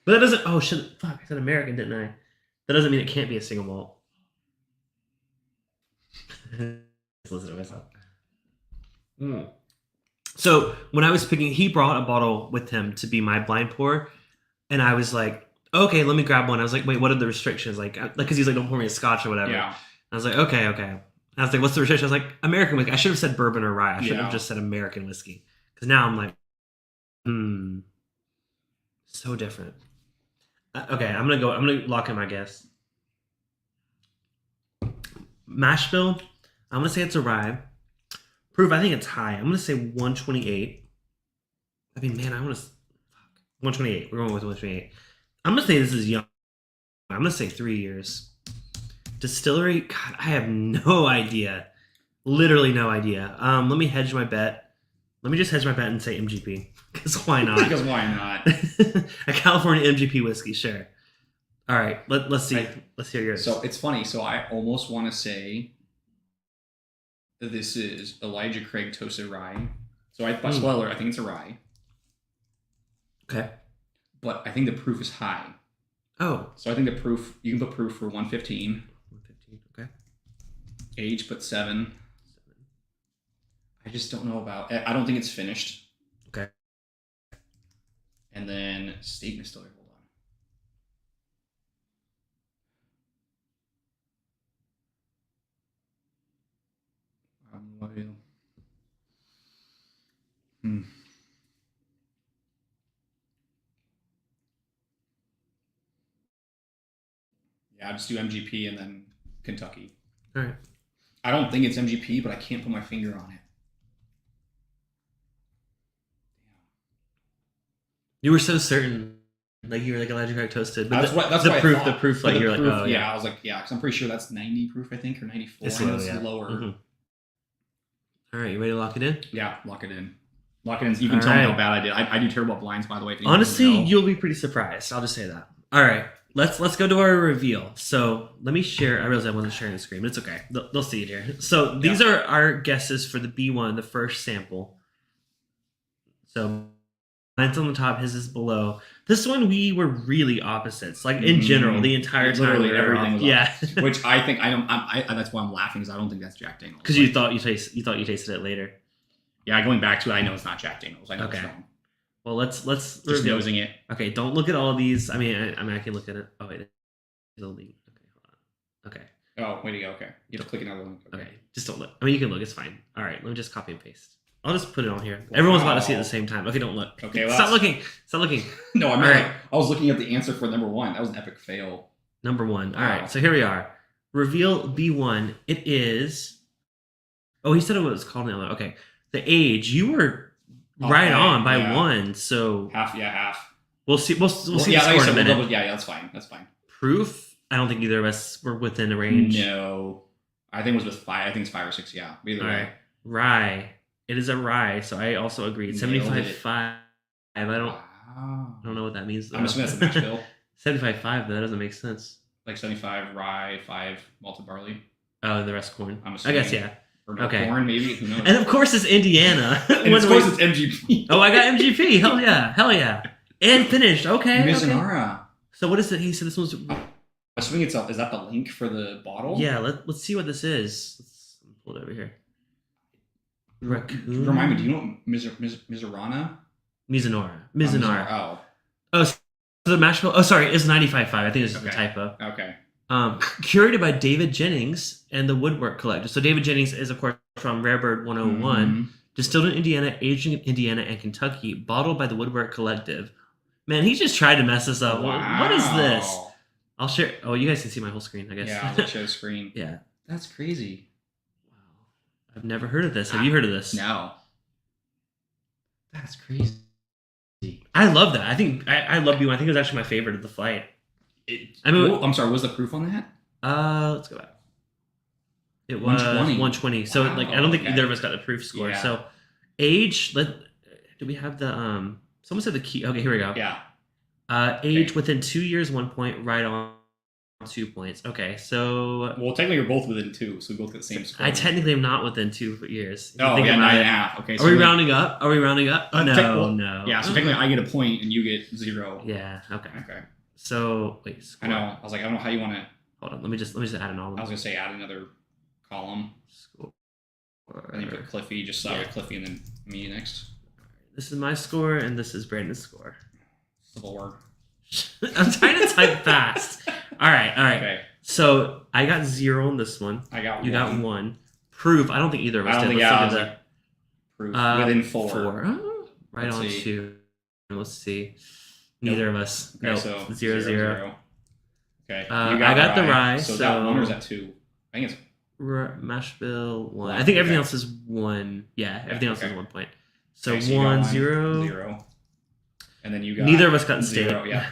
But that doesn't. Oh shit! Fuck, I said American, didn't I? That doesn't mean it can't be a single malt. Listen to myself. So when I was picking, he brought a bottle with him to be my blind pour, and I was like, okay, let me grab one. I was like, wait, what are the restrictions? Like, because he's like, don't pour me a scotch or whatever. Yeah. I was like, okay. And I was like, what's the restriction? I was like, American whiskey. I should have said bourbon or rye. I should have just said American whiskey. Because now I'm like, so different. Okay, I'm gonna lock in my guess. Mash bill, I'm gonna say it's a rye. Proof, I think it's high. I'm gonna say 128. I mean, man, I want to. 128. We're going with 128. I'm gonna say this is young. I'm gonna say 3 years. Distillery, God, I have no idea. Literally no idea. Let me hedge my bet. Let me just hedge my bet and say MGP. Because why not? Because why not? A California MGP whiskey, sure. All right, let's see. Let's hear yours. So it's funny. So I almost want to say that this is Elijah Craig toasted rye. So spoiler, I think it's a rye. Okay. But I think the proof is high. Oh. So I think the proof, you can put proof for 115. 115, okay. Age, put 7. I just don't know about, I don't think it's finished. Okay. And then state distillery, hold on. Yeah, I'll just do MGP and then Kentucky. All right. I don't think it's MGP, but I can't put my finger on it. You were so certain. Like you were like Elijah Craig toasted. But that's the what proof, I thought. The proof, like you're proof, like, oh yeah. I was like, yeah, because I'm pretty sure that's 90 proof, I think, or 94. It's lower. Mm-hmm. All right, you ready to lock it in? Yeah, lock it in. Lock it in. You can tell me how bad I did. I do terrible at blinds, by the way. Honestly, you'll be pretty surprised. I'll just say that. All right, let's go to our reveal. So let me share. I realized I wasn't sharing the screen, but it's okay. They'll see it here. So these are our guesses for the B1, the first sample. So mine's on the top, his is below. This one we were really opposites. Like in general, the entire time. Literally everything was opposite. Which I think that's why I'm laughing, because I don't think that's Jack Daniels. Because you thought you tasted it later. Yeah, going back to it, I know it's not Jack Daniels. I know it's wrong. Well, let's just nosing it. Okay, don't look at all of these. I mean, I can look at it. Oh wait, it'll leave. Okay, hold on. Okay. Oh, way to go. Okay, you have to click another one. Okay, just don't look. I mean, you can look. It's fine. All right, let me just copy and paste. I'll just put it on here. Wow. Everyone's about to see it at the same time. Okay, don't look. Okay, well, stop looking. Stop looking. No, I'm right. I was looking at the answer for number 1. That was an epic fail. Number 1. All right, so here we are. Reveal B1. It is. Oh, he said it was called now. Okay, the age. You were right on by 1. So half. We'll see. We'll see the yeah, score in a minute. Yeah, that's fine. That's fine. Proof. I don't think either of us were within a range. No, I think it was with 5. I think it's 5 or 6. Yeah, either way. Right. Rye. It is a rye, so I also agreed. 75.5. I don't know what that means. Though. I'm assuming that's the mash bill. 75.5. That doesn't make sense. Like 75 rye, 5 malted barley. Oh, and the rest corn. I'm assuming. I guess yeah. Or no corn, maybe. Who knows? And of course it's Indiana. And of course it's MGP. Oh, I got MGP. Hell yeah. And finished. Okay. Mizunara. Okay. So what is it? He said this one's. Assuming is that the link for the bottle? Yeah. Let's see what this is. Let's pull it over here. Remind me, do you know what Mizurana? Mizunara. Oh. Oh, so the mash bill. Oh, sorry, it's 95.5. I think it's just a typo. Okay. Curated by David Jennings and the Woodwork Collective. So David Jennings is, of course, from Rarebird 101, distilled in Indiana, aged in Indiana and Kentucky, bottled by the Woodwork Collective. Man, he just tried to mess this up. Wow. What is this? I'll share. Oh, you guys can see my whole screen, I guess. Yeah, I'll share the screen. Yeah. That's crazy. Wow. I've never heard of this. Have you heard of this? No. That's crazy. I love that. I think I love B1. I think it was actually my favorite of the flight. I'm sorry. What was the proof on that? Let's go back. It was 120. So Wow, I don't think either of us got the proof score. Yeah. So age. Do we have the Someone said the key. Okay, here we go. Yeah. Age within 2 years, 1 point. Right on 2 points. Okay, so Well, technically, you're both within 2, so we both get the same score. I technically am not within 2 years. Oh, yeah, 9.5. Okay. So are we rounding up? Are we rounding up? No. Yeah, so technically, I get a point and you get 0. Yeah. Okay. Okay. So wait. Score. I know. I was like, I don't know how you want to. Hold on. Let me just add an all. I was gonna say add another column. Score. And then you put Cliffy, just start with Cliffy, and then me next. This is my score, and this is Brandon's score. Civil War. I'm trying to type fast. All right. Okay. So I got 0 on this one. I got 1. You got 1. Proof. I don't think either of us I don't did. think Let's look at proof. Within 4. 4. Oh, right Let's on see. 2. Let's see. Neither of us. Okay, Nope. so 0. Okay. I got the rye. So is that 1 or is that 2? I think it's Mash bill 1. I think everything else is 1. Yeah, everything else is 1 point. So, okay, so 1, 0. 0. 0. And then you got. Neither of us got in 0. state. Yeah.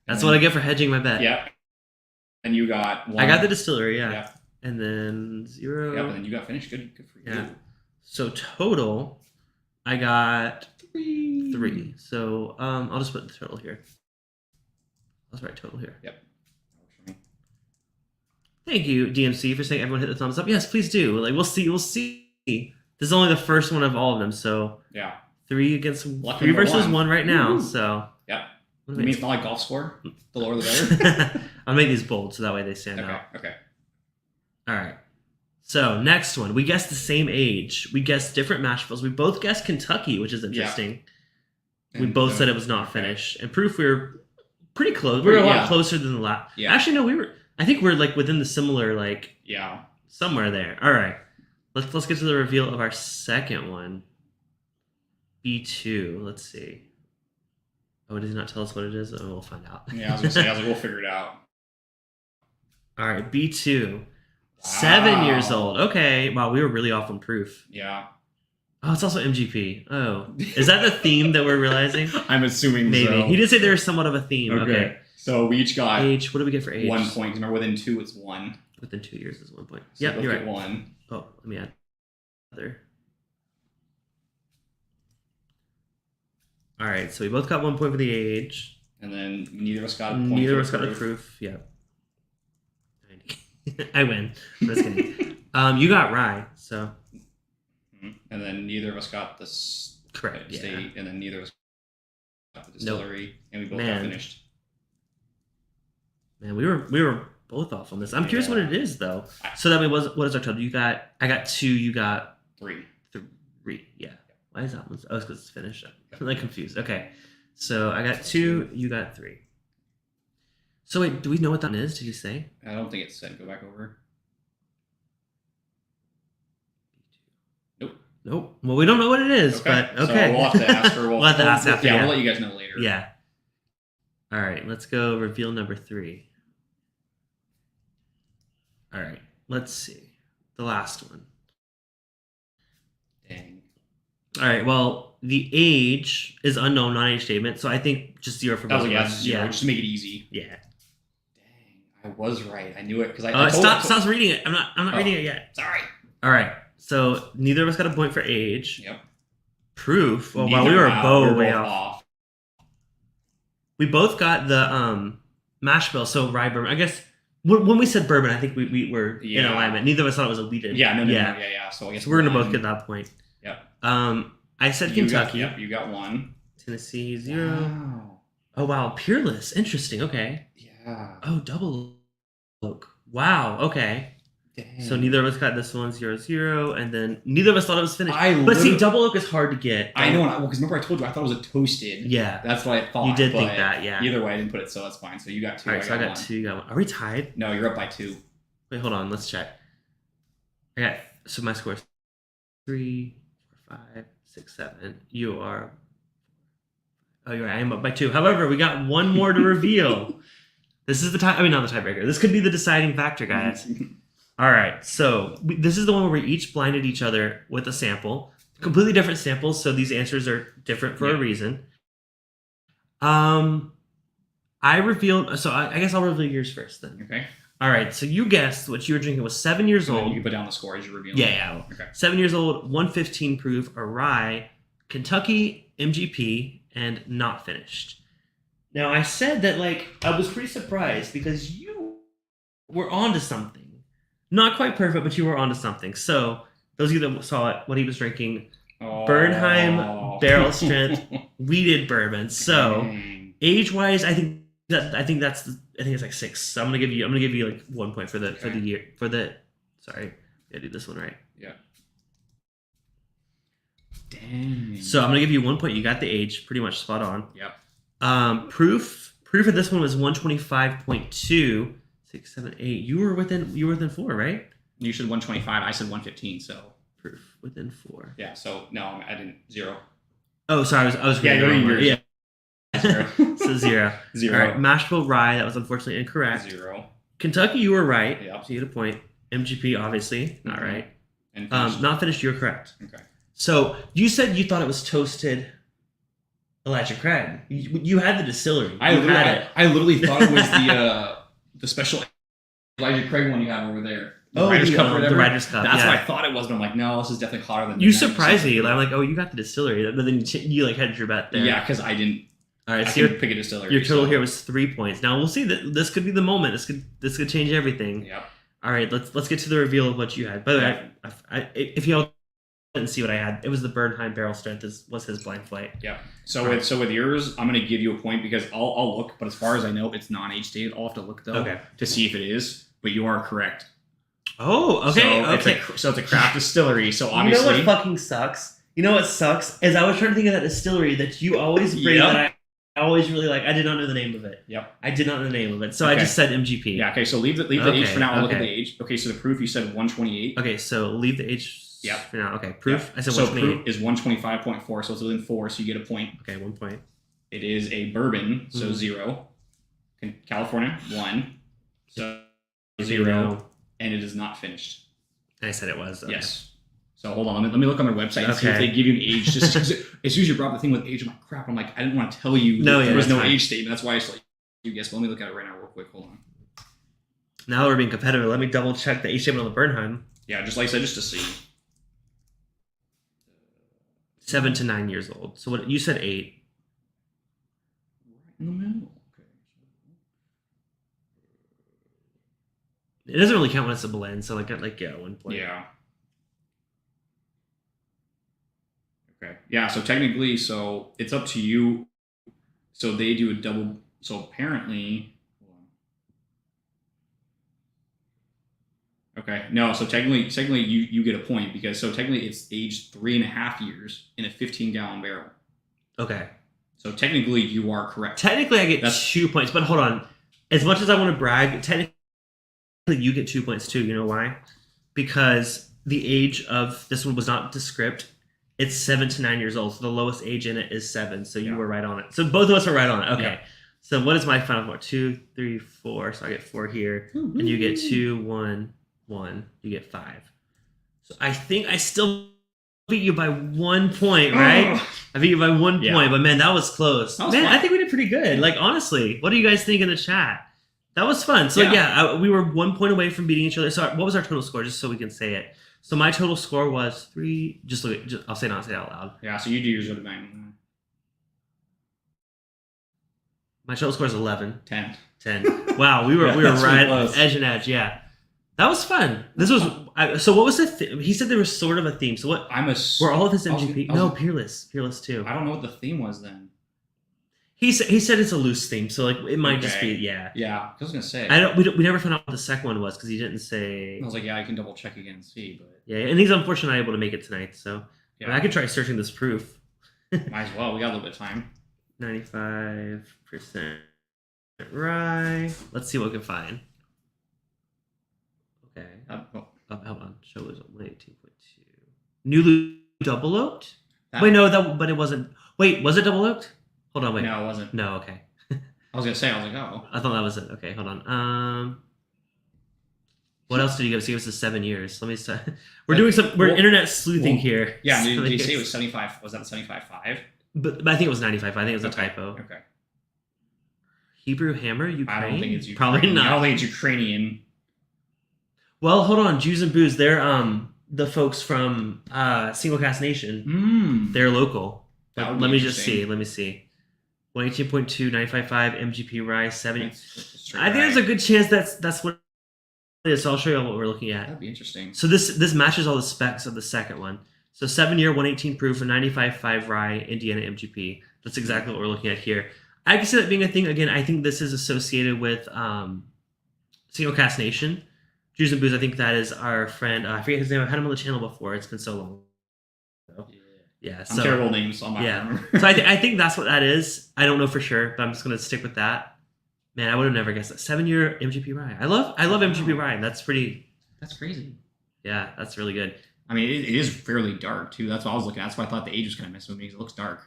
That's what I get for hedging my bet. Yeah. And you got 1. I got the distillery, yeah. Yeah. And then 0. Yep, and then you got finished. Good for you. Yeah. So total, I got 3. So I'll just put the total here. I'll just write total here. Yep. That works for me. Thank you, DMC, for saying everyone hit the thumbs up. Yes, please do. Like we'll see. This is only the first one of all of them, so Yeah. 3 against Lucky 3 versus number 1 right now. Woo. So Yep. what You mean it's not like golf score? The lower the better? I'll make these bold so that way they stand out. Okay. All right. So next one, we guessed the same age. We guessed different mash bills. We both guessed Kentucky, which is interesting. Yeah. We both said it was not finished. And proof, we were pretty close. We were a lot closer than the last. Yeah. Actually, no, I think we're like within the similar, like somewhere there. All right. Let's get to the reveal of our second one. B2. Let's see. Oh, did he not tell us what it is? Oh, we'll find out. Yeah, I was gonna say, we'll figure it out. All right, B2. Wow. 7 years old. Okay. Wow, we were really off on proof. Yeah. Oh, it's also MGP. Oh. Is that the theme that we're realizing? I'm assuming maybe. So. He did say there's somewhat of a theme. Okay. So we each got age. What do we get for age? 1 point. Remember, within 2, it's 1. Within 2 years is 1 point. So yep, you're right. 1. Oh, let me add other. All right, so we both got 1 point for the age. And then neither of us got a point. Neither of us got a proof. Yeah. I win. I'm just kidding. You got rye, so. And then neither of us got the correct state, and then neither of us got the distillery, and we both got finished. Man, we were both off on this. I'm curious what it is though. So that means what is our total? I got 2. You got 3. 3. Yeah. Why is that one? Oh, it's because it's finished. I'm like confused. Okay. So I got 2. You got 3. So wait, do we know what that one is? Did you say? I don't think it said. Go back over. Nope. Well, we don't know what it is, but okay. So we'll have to ask her. We'll have to ask after. Yeah, we'll let you guys know later. Yeah. All right, let's go reveal number 3. All right, let's see. The last one. Dang. All right, well, the age is unknown, non-age statement, so I think just 0 for both of us. Yeah, just to make it easy. Yeah. Dang, I was right. I knew it because I stop reading it. I'm not reading it yet. Sorry. All right. So neither of us got a point for age. Yep. Proof. Well, we were both way off. We both got the mash bill. So rye bourbon. I guess when we said bourbon, I think we were in alignment. Neither of us thought it was a lead-in. Yeah. No. Yeah. So I guess we're gonna both get that point. Yep. I said Kentucky. You got 1. Tennessee 0. Wow. Oh wow, Peerless. Interesting. Okay. Yeah. Oh, double oak. Wow. Okay. Dang. So neither of us got this one 0-0, and then neither of us thought it was finished. I But see, double oak is hard to get. I know, because remember I told you I thought it was a toasted. Yeah. That's what I thought. You did think that, yeah. Either way, I didn't put it, so that's fine. So you got 2. All right, so I got 1. 2, you got 1. Are we tied? No, you're up by 2. Wait, hold on, let's check. I got, so my score is 3, 4, 5, 6, 7. You are, oh, you're right, I am up by 2. However, we got one more to reveal. This is the tie, I mean, not the tiebreaker. This could be the deciding factor, guys. All right, so this is the one where we each blinded each other with a sample. Completely different samples, so these answers are different for a reason. I revealed, so I guess I'll reveal yours first then. Okay. All right, so you guessed what you were drinking was 7 years old. You can put down the score as you reveal. Yeah. Okay. 7 years old, 115 proof, a rye, Kentucky MGP, and not finished. Now, I said that, like, I was pretty surprised because you were onto something. Not quite perfect, but you were onto something. So, those of you that saw it, what he was drinking, Bernheim Barrel Strength Wheated Bourbon. So, age-wise, I think it's like 6. So I'm gonna give you like 1 point for the year sorry, I did this one right. Yeah. Dang. So I'm gonna give you 1 point. You got the age pretty much spot on. Yep. Proof of this one was 125.2. 6, 7, 8. You were within 4, right? You said 125. I said 115. So proof within 4. Yeah. So no, I didn't. 0. Oh, sorry. I was you're yours. Yeah. 0. So 0. 0. All right. Mashable rye. That was unfortunately incorrect. 0. Kentucky, you were right. Yep. So you get a point. MGP, obviously, not right. And not finished. You're correct. Okay. So you said you thought it was toasted Elijah Craig. You had the distillery. I literally thought it was the special Elijah Craig one you have over there. The Ryder's Cup or whatever. The Ryder's Cup. That's what I thought it was, but I'm like, no, this is definitely hotter than. You surprised me. I'm like, oh, you got the distillery, but then you like hedged your bet there. Yeah, because I didn't. All right, I so couldn't pick a distillery. Your total here was 3 points. Now we'll see that this could be the moment. This could change everything. Yeah. All right, let's get to the reveal of what you had. By the way, if you all didn't see what I had, it was the Bernheim Barrel Strength was his blind flight. Yeah. So with yours, I'm gonna give you a point because I'll look, but as far as I know, it's non-age dated. I'll have to look though to see if it is. But you are correct. Oh, okay. So it's a craft distillery. So obviously, you know what fucking sucks? You know what sucks is I was trying to think of that distillery that you always bring that I always really like. I did not know the name of it. Yep. I did not know the name of it, so I just said MGP. Yeah. Okay. So leave the age for now. I'll look at the age. Okay. So the proof you said 128. Okay. So leave the age. Yeah. For now. Okay. Proof. Yep. I said so 128. Proof is 125.4. So it's within 4. So you get a point. Okay. 1 point. It is a bourbon. So 0. California 1. So 0. And it is not finished. I said it was. Okay. Yes. So hold on. Let me look on their website and see if they give you an age. Just because as soon as you brought up the thing with age, I'm like, crap. I'm like, I didn't want to tell you there was no age statement. That's why I said you guess. But let me look at it right now real quick. Hold on. Now that we're being competitive, let me double check the age statement on the Bernheim. Yeah, just like I said, just to see. 7 to 9 years old. So what you said 8. Right in the middle. It doesn't really count when it's a blend, so like 1 point. Yeah. Okay. Yeah. So technically, so it's up to you. So they do a double. So apparently. Okay. No. So technically, you get a point because technically it's aged 3.5 years in a 15-gallon barrel. Okay. So technically, you are correct. Technically, I get 2 points, but hold on. As much as I want to brag, technically you get 2 points too. You know why? Because the age of this one was not descript. It's 7 to 9 years old, so the lowest age in it is 7. So you were right on it. So both of us were right on it. Okay. Yeah. So what is my final score? 2, 3, 4. So I get 4 here, and you get 2, 1, 1. You get 5. So I think I still beat you by 1 point, right? I beat you by 1 point, but man, that was close. Man, fun. I think we did pretty good. Like honestly, what do you guys think in the chat? That was fun. So we were 1 point away from beating each other. So what was our total score? Just so we can say it. So my total score was 3. I'll say it out loud. Yeah. So you do yours with 9. My total score is 11. 10. Wow, we were right close. Edge and edge. Yeah, that was fun. This was so. What was the? He said there was sort of a theme. So what? Were all of his MGP? No, Peerless too. I don't know what the theme was then. He said it's a loose theme, so like it might just be Yeah, I was gonna say. We never found out what the second one was because he didn't say. I was like, yeah, I can double check again and see, but yeah, and he's unfortunately not able to make it tonight. So yeah, I mean, I could try searching this proof. Might as well. We got a little bit of time. 95% rye. Let's see what we can find. Okay. Hold on. Show was 118.2. Newly double oaked. Wait, no, but it wasn't. Wait, was it double oaked? Hold on, wait. No, it wasn't. No, okay. I was gonna say, I was like, oh. I thought that was it. Okay, hold on. What else did you give us? He gave us the 7 years. Let me start. We're internet sleuthing here. Yeah, did you say it was 75? Was that the 75.5? But I think it was 95. I think it was a typo. Okay. Hebrew Hammer, Ukraine? I don't think it's Ukrainian. Probably not. I don't think it's Ukrainian. Well, hold on. Jews and Booze, they're the folks from Single Cast Nation. They're local. Let me just see. Let me see. 118.2, 95.5, MGP rye, 70. I think there's a good chance that's what it is. So I'll show you what we're looking at. That'd be interesting. So this matches all the specs of the second one. So 7-year, 118 proof, and 95.5 rye, Indiana MGP. That's exactly what we're looking at here. I can see that being a thing. Again, I think this is associated with Single Cast Nation. Jews and Booze, I think that is our friend. I forget his name. I've had him on the channel before. It's been so long. So, yeah. I'm terrible names, so I'm not gonna remember. So I think that's what that is. I don't know for sure, but I'm just going to stick with that. Man, I would have never guessed that. 7-year MGP rye. I love MGP rye. That's crazy. Yeah, that's really good. I mean, it is fairly dark, too. That's what I was looking at. That's why I thought the age was kind of messing with me, because it looks dark.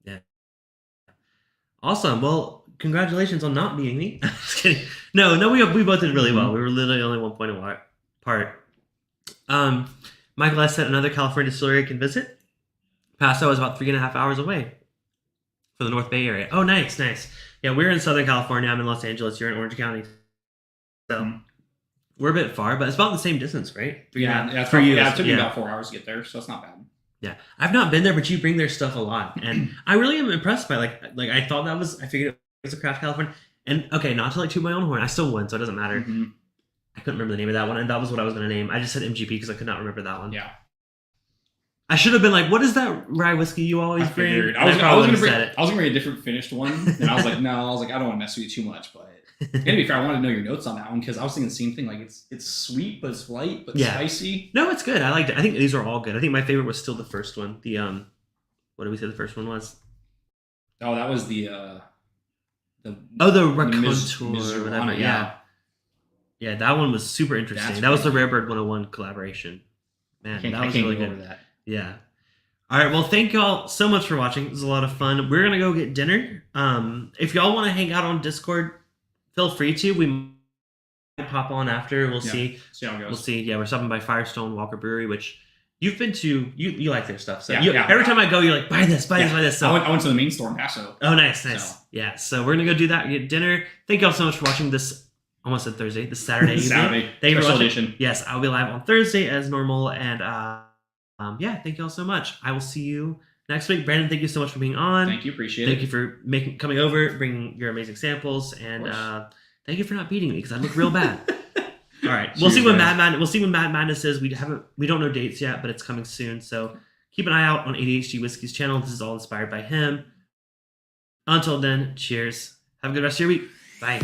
Yeah. Awesome. Well, congratulations on not beating me. Just kidding. No, we both did really well. We were literally only 1 point apart. Michael has said another California distillery I can visit. Paso is about 3.5 hours away for the North Bay area. Oh, nice. Yeah, we're in Southern California. I'm in Los Angeles. You're in Orange County. So we're a bit far, but it's about the same distance, right? It took me about 4 hours to get there, so it's not bad. Yeah, I've not been there, but you bring their stuff a lot, and I really am impressed by like I thought I figured it was a Craft California, and okay, not to like toot my own horn, I still won, so it doesn't matter. I couldn't remember the name of that one, and that was what I was going to name. I just said MGP because I could not remember that one. Yeah, I should have been like, "What is that rye whiskey you always bring?" I was going to bring a different finished one, and I was like, no, I was like, I don't want to mess with you too much, but. And to be fair, I wanted to know your notes on that one because I was thinking the same thing. Like it's sweet, but it's light, but spicy. No, it's good. I liked it. I think these are all good. I think my favorite was still the first one. The what did we say the first one was? Oh, that was the Raconteur or whatever. Yeah, that one was super interesting. That was the Rare Bird 101 collaboration. Man, that was really good. That. Yeah. All right, well, thank y'all so much for watching. It was a lot of fun. We're gonna go get dinner. If y'all want to hang out on Discord, feel free to. We might pop on after. We'll see. See how it goes. We'll see. Yeah, we're stopping by Firestone Walker Brewery, which you've been to. You like their stuff. So every time I go, you're like, buy this. So I went to the main store in Paso. Oh, nice. So. Yeah, so we're gonna go do that. Get dinner. Thank y'all so much for watching this. Almost said Thursday. This Saturday evening. Thank you for watching. Edition. Yes, I'll be live on Thursday as normal. And thank y'all so much. I will see you next week. Brandon, thank you so much for being on. Thank you. Appreciate it. Thank you for coming over, bringing your amazing samples, and thank you for not beating me because I look real bad. All right, we'll see when Mad Madness is. We don't know dates yet, but it's coming soon. So keep an eye out on ADHD Whiskey's channel. This is all inspired by him. Until then, cheers. Have a good rest of your week. Bye.